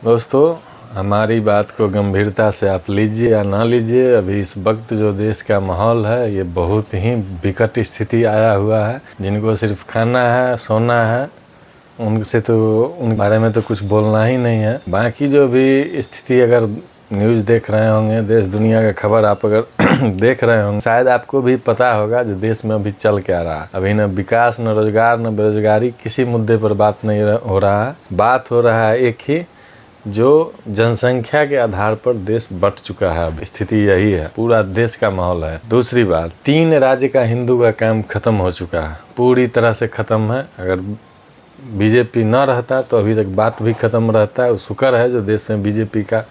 दोस्तों, हमारी बात को गंभीरता से आप लीजिए या ना लीजिए। अभी इस वक्त जो देश का माहौल है ये बहुत ही विकट स्थिति आया हुआ है। जिनको सिर्फ खाना है, सोना है, उनसे तो उन बारे में तो कुछ बोलना ही नहीं है। बाकी जो भी स्थिति, अगर न्यूज़ देख रहे होंगे, देश दुनिया का खबर आप अगर देख रहे होंगे, शायद आपको भी पता होगा जो देश में अभी चल क्या रहा है। अभी न विकास, न रोजगार, न बेरोजगारी, किसी मुद्दे पर बात नहीं हो रहा है। बात हो रहा है एक ही, जो जनसंख्या के आधार पर देश बट चुका है। अब स्थिति यही है, पूरा देश का माहौल है। दूसरी बात, 3 राज्य का हिंदू का काम खत्म हो चुका है, पूरी तरह से खत्म है। अगर बीजेपी न रहता तो अभी तक बात भी खत्म रहता है। शुक्र है जो देश में बीजेपी का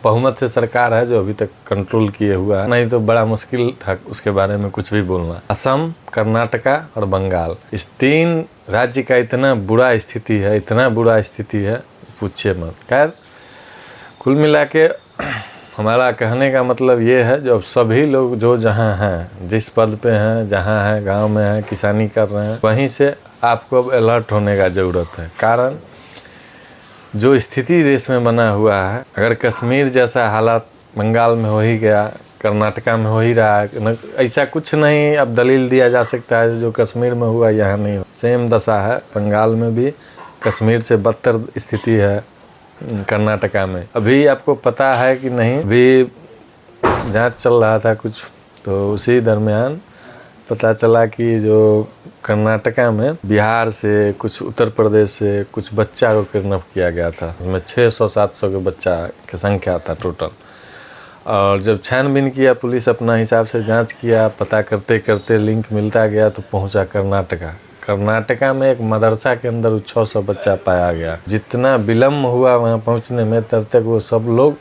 बहुमत से सरकार है, जो अभी तक कंट्रोल किए हुआ है, नहीं तो बड़ा मुश्किल था उसके बारे में कुछ भी बोलना। असम, कर्नाटका और बंगाल, इस 3 राज्य का इतना बुरा स्थिति है, इतना बुरा स्थिति है, पूछिए मत। खैर, कुल मिला के हमारा कहने का मतलब ये है, जो अब सभी लोग जो जहाँ हैं, जिस पद पे हैं, जहाँ हैं, गांव में हैं, किसानी कर रहे हैं, वहीं से आपको अब अलर्ट होने का ज़रूरत है। कारण जो स्थिति देश में बना हुआ है, अगर कश्मीर जैसा हालात बंगाल में हो ही गया, कर्नाटका में हो ही रहा है, ऐसा कुछ नहीं अब दलील दिया जा सकता है जो कश्मीर में हुआ यहाँ नहीं हो। सेम दशा है बंगाल में भी, कश्मीर से बदतर स्थिति है कर्नाटका में। अभी आपको पता है कि नहीं, अभी जांच चल रहा था कुछ, तो उसी दरमियान पता चला कि जो कर्नाटका में बिहार से, कुछ उत्तर प्रदेश से कुछ बच्चा को किडनैप किया गया था। उसमें 600-700 के बच्चा की संख्या था टोटल। और जब छानबीन किया, पुलिस अपना हिसाब से जांच किया, पता करते करते लिंक मिलता गया तो पहुंचा कर्नाटका में एक मदरसा के अंदर 600 बच्चा पाया गया। जितना विलम्ब हुआ वहाँ पहुँचने में, तब तक वो सब लोग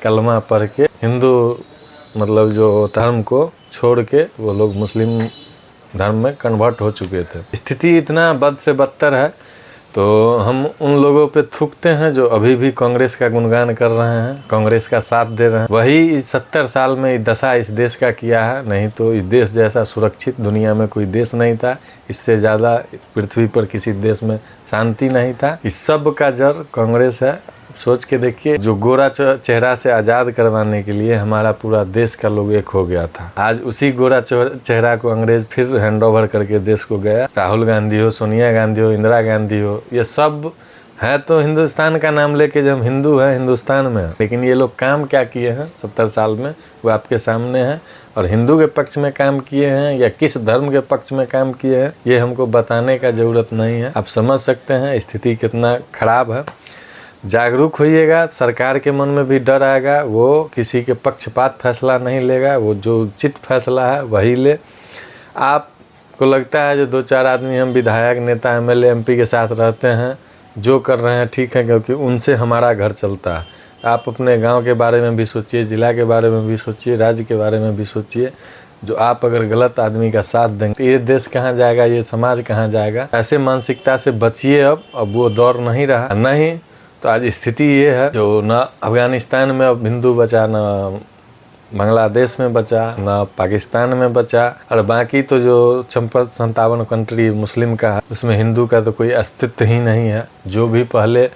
कलमा पढ़ के हिंदू मतलब जो धर्म को छोड़ के वो लोग मुस्लिम धर्म में कन्वर्ट हो चुके थे। स्थिति इतना बद से बदतर है, तो हम उन लोगों पे थूकते हैं जो अभी भी कांग्रेस का गुणगान कर रहे हैं, कांग्रेस का साथ दे रहे हैं। वही इस 70 साल में दशा इस देश का किया है। नहीं तो इस देश जैसा सुरक्षित दुनिया में कोई देश नहीं था। इससे ज़्यादा पृथ्वी पर किसी देश में शांति नहीं था। इस सब का जड़ कांग्रेस है। सोच के देखिए, जो गोरा चेहरा से आज़ाद करवाने के लिए हमारा पूरा देश का लोग एक हो गया था, आज उसी गोरा चेहरा को अंग्रेज फिर हैंड ओवर करके देश को गया। राहुल गांधी हो, सोनिया गांधी हो, इंदिरा गांधी हो, ये सब है तो हिंदुस्तान का नाम लेके, जब हिंदू है हिंदुस्तान में, लेकिन ये लोग काम क्या किए हैं 70 साल में वो आपके सामने है। और हिंदू के पक्ष में काम किए हैं या किस धर्म के पक्ष में काम किए हैं, ये हमको बताने का ज़रूरत नहीं है। आप समझ सकते हैं स्थिति कितना खराब है। जागरूक होइएगा, सरकार के मन में भी डर आएगा, वो किसी के पक्षपात फैसला नहीं लेगा, वो जो उचित फैसला है वही ले। आपको लगता है जो 2-4 आदमी हम विधायक, नेता, एमएलए, एमपी के साथ रहते हैं, जो कर रहे हैं ठीक है, क्योंकि उनसे हमारा घर चलता है। आप अपने गांव के बारे में भी सोचिए, ज़िला के बारे में भी सोचिए, राज्य के बारे में भी सोचिए। जो आप अगर गलत आदमी का साथ देंगे तो ये देश कहाँ जाएगा, ये समाज कहाँ जाएगा। ऐसे मानसिकता से बचिए। अब वो दौर नहीं रहा, नहीं तो आज स्थिति ये है, जो ना अफगानिस्तान में अब हिंदू बचा, ना बांग्लादेश में बचा, ना पाकिस्तान में बचा, और बाकी तो जो 56-57 कंट्री मुस्लिम का है, उसमें हिंदू का तो कोई अस्तित्व ही नहीं है। जो भी पहले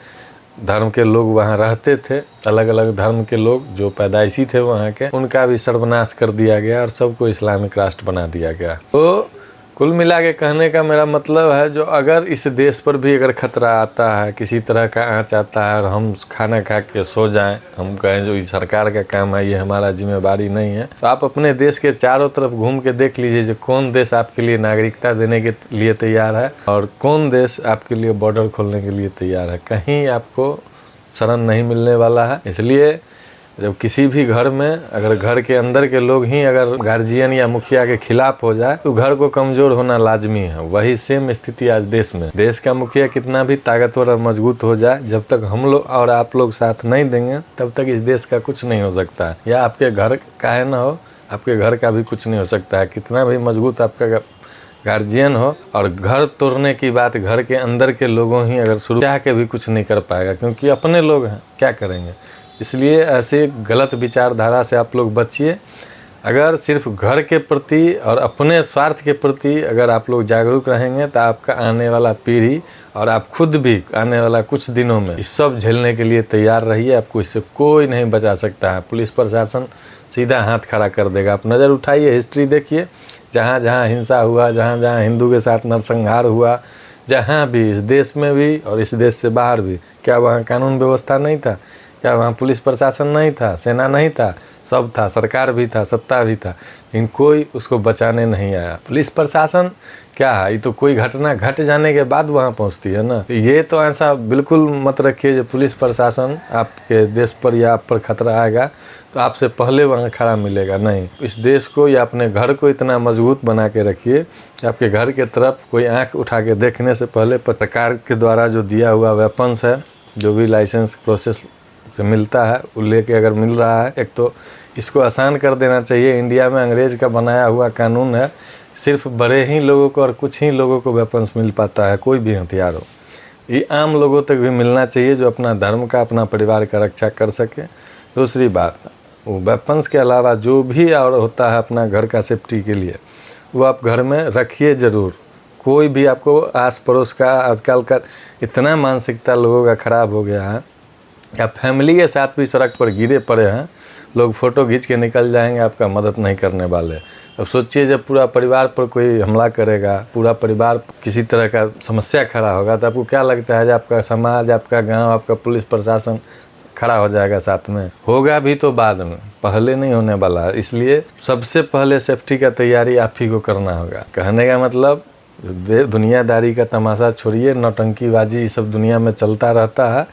धर्म के लोग वहाँ रहते थे, अलग अलग धर्म के लोग जो पैदाइशी थे वहाँ के, उनका भी सर्वनाश कर दिया गया और सबको इस्लामिक राष्ट्र बना दिया गया। तो कुल मिला के कहने का मेरा मतलब है, जो अगर इस देश पर भी अगर खतरा आता है, किसी तरह का आँच आता है और हम खाना खा के सो जाएं, हम कहें जो इस सरकार का काम है, ये हमारा जिम्मेवारी नहीं है, तो आप अपने देश के चारों तरफ घूम के देख लीजिए जो कौन देश आपके लिए नागरिकता देने के लिए तैयार है और कौन देश आपके लिए बॉर्डर खोलने के लिए तैयार है। कहीं आपको शरण नहीं मिलने वाला है। इसलिए जब किसी भी घर में अगर घर के अंदर के लोग ही अगर गार्जियन या मुखिया के खिलाफ हो जाए तो घर को कमज़ोर होना लाजमी है। वही सेम स्थिति आज देश में। देश का मुखिया कितना भी ताकतवर और मजबूत हो जाए, जब तक हम लोग और आप लोग साथ नहीं देंगे तब तक इस देश का कुछ नहीं हो सकता है। या आपके घर का है ना हो, आपके घर का भी कुछ नहीं हो सकता है। कितना भी मजबूत आपका गार्जियन हो, और घर तोड़ने की बात घर के अंदर के लोगों ही अगर शुरू चाह के भी कुछ नहीं कर पाएगा, क्योंकि अपने लोग हैं, क्या करेंगे। इसलिए ऐसे गलत विचारधारा से आप लोग बचिए। अगर सिर्फ घर के प्रति और अपने स्वार्थ के प्रति अगर आप लोग जागरूक रहेंगे तो आपका आने वाला पीढ़ी और आप खुद भी आने वाला कुछ दिनों में इस सब झेलने के लिए तैयार रहिए। आपको इससे कोई नहीं बचा सकता है। पुलिस प्रशासन सीधा हाथ खड़ा कर देगा। आप नज़र उठाइए, हिस्ट्री देखिए, जहाँ जहाँ हिंसा हुआ, जहाँ जहाँ हिंदू के साथ नरसंहार हुआ, जहाँ भी इस देश में भी और इस देश से बाहर भी, क्या वहाँ कानून व्यवस्था नहीं था? क्या वहाँ पुलिस प्रशासन नहीं था? सेना नहीं था? सब था, सरकार भी था, सत्ता भी था, लेकिन कोई उसको बचाने नहीं आया। पुलिस प्रशासन क्या है, ये तो कोई घटना घट जाने के बाद वहाँ पहुँचती है ना। ये तो ऐसा बिल्कुल मत रखिए जो पुलिस प्रशासन आपके देश पर या आप पर खतरा आएगा तो आपसे पहले वहाँ खड़ा मिलेगा। नहीं, इस देश को या अपने घर को इतना मजबूत बना के रखिए कि आपके घर के तरफ कोई आँख उठा के देखने से पहले सरकार के द्वारा जो दिया हुआ वेपन्स है, जो भी लाइसेंस प्रोसेस से मिलता है, वो लेके अगर मिल रहा है, एक तो इसको आसान कर देना चाहिए। इंडिया में अंग्रेज़ का बनाया हुआ कानून है, सिर्फ बड़े ही लोगों को और कुछ ही लोगों को वेपन्स मिल पाता है, कोई भी हथियार हो। ये आम लोगों तक भी मिलना चाहिए जो अपना धर्म का, अपना परिवार का रक्षा कर सके। दूसरी बात, वो वेपन्स के अलावा जो भी और होता है अपना घर का सेफ्टी के लिए, वो आप घर में रखिए ज़रूर। कोई भी आपको आस पड़ोस का, आजकल का इतना मानसिकता लोगों का ख़राब हो गया है, आप फैमिली के साथ भी सड़क पर गिरे पड़े हैं, लोग फ़ोटो खींच के निकल जाएंगे, आपका मदद नहीं करने वाले। अब सोचिए जब पूरा परिवार पर कोई हमला करेगा, पूरा परिवार किसी तरह का समस्या खड़ा होगा, तो आपको क्या लगता है कि आपका समाज, आपका गांव, आपका पुलिस प्रशासन खड़ा हो जाएगा साथ में? होगा भी तो बाद में, पहले नहीं होने वाला है। इसलिए सबसे पहले सेफ्टी का तैयारी आप ही को करना होगा। कहने का मतलब दुनियादारी का तमाशा छोड़िए, नौटंकीबाजी ये सब दुनिया में चलता रहता है।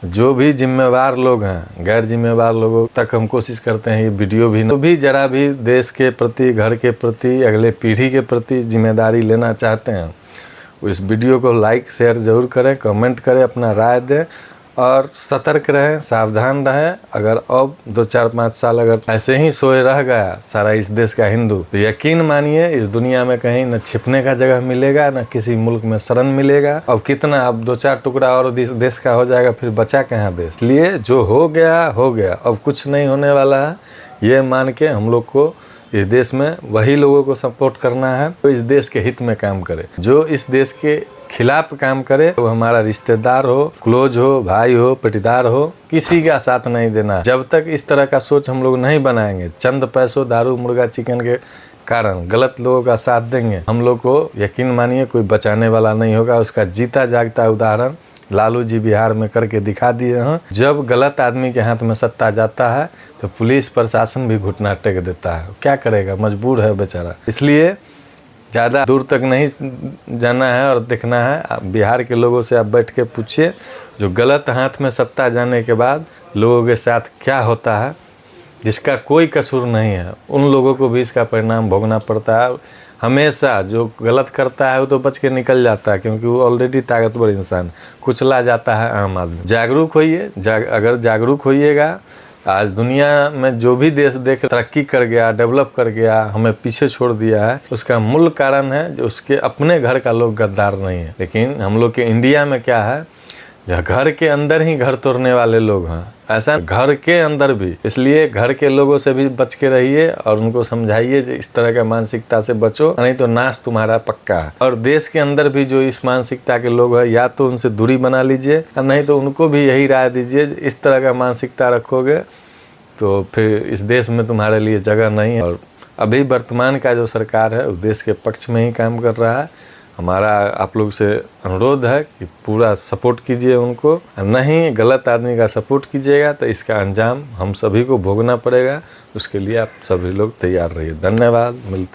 जो भी जिम्मेवार लोग हैं, गैर जिम्मेवार लोगों तक हम कोशिश करते हैं ये वीडियो भी जरा भी देश के प्रति, घर के प्रति, अगले पीढ़ी के प्रति जिम्मेदारी लेना चाहते हैं, वो इस वीडियो को लाइक शेयर ज़रूर करें, कमेंट करें, अपना राय दें और सतर्क रहें, सावधान रहें। अगर अब 2-4-5 साल अगर ऐसे ही सोए रह गया सारा इस देश का हिंदू, तो यकीन मानिए इस दुनिया में कहीं न छिपने का जगह मिलेगा, न किसी मुल्क में शरण मिलेगा। अब कितना, अब 2-4 टुकड़ा और देश का हो जाएगा, फिर बचा कहाँ देश? इसलिए जो हो गया हो गया, अब कुछ नहीं होने वाला है, ये मान के हम लोग को इस देश में वही लोगों को सपोर्ट करना है तो इस देश के हित में काम करे। जो इस देश के खिलाफ काम करे, वो हमारा रिश्तेदार हो, क्लोज हो, भाई हो, पटीदार हो, किसी का साथ नहीं देना। जब तक इस तरह का सोच हम लोग नहीं बनाएंगे, चंद पैसों, दारू, मुर्गा, चिकन के कारण गलत लोगों का साथ देंगे, हम लोग को यकीन मानिए कोई बचाने वाला नहीं होगा। उसका जीता जागता उदाहरण लालू जी बिहार में करके दिखा दिए हैं। जब गलत आदमी के हाथ में सत्ता जाता है तो पुलिस प्रशासन भी घुटना टेक देता है। क्या करेगा, मजबूर है बेचारा। इसलिए ज़्यादा दूर तक नहीं जाना है और देखना है। बिहार के लोगों से आप बैठ के पूछिए, जो गलत हाथ में सत्ता जाने के बाद लोगों के साथ क्या होता है, जिसका कोई कसूर नहीं है, उन लोगों को भी इसका परिणाम भोगना पड़ता है। हमेशा जो गलत करता है वो तो बच के निकल जाता है, क्योंकि वो ऑलरेडी ताकतवर इंसान, कुचला जाता है आम आदमी। जागरूक होइए, अगर जागरूक होइएगा, आज दुनिया में जो भी देश देख तरक्की कर गया, डेवलप कर गया, हमें पीछे छोड़ दिया है, उसका मूल कारण है जो उसके अपने घर का लोग गद्दार नहीं है। लेकिन हम लोग के इंडिया में क्या है, घर के अंदर ही घर तोड़ने वाले लोग हैं, ऐसा घर के अंदर भी। इसलिए घर के लोगों से भी बच के रहिए और उनको समझाइए इस तरह का मानसिकता से बचो, नहीं तो नाश तुम्हारा पक्का है। और देश के अंदर भी जो इस मानसिकता के लोग हैं, या तो उनसे दूरी बना लीजिए और नहीं तो उनको भी यही राय दीजिए, इस तरह का मानसिकता रखोगे तो फिर इस देश में तुम्हारे लिए जगह नहीं है। और अभी वर्तमान का जो सरकार है वो देश के पक्ष में ही काम कर रहा है। हमारा आप लोग से अनुरोध है कि पूरा सपोर्ट कीजिए उनको, नहीं गलत आदमी का सपोर्ट कीजिएगा तो इसका अंजाम हम सभी को भोगना पड़ेगा। उसके लिए आप सभी लोग तैयार रहिए। धन्यवाद, मिलते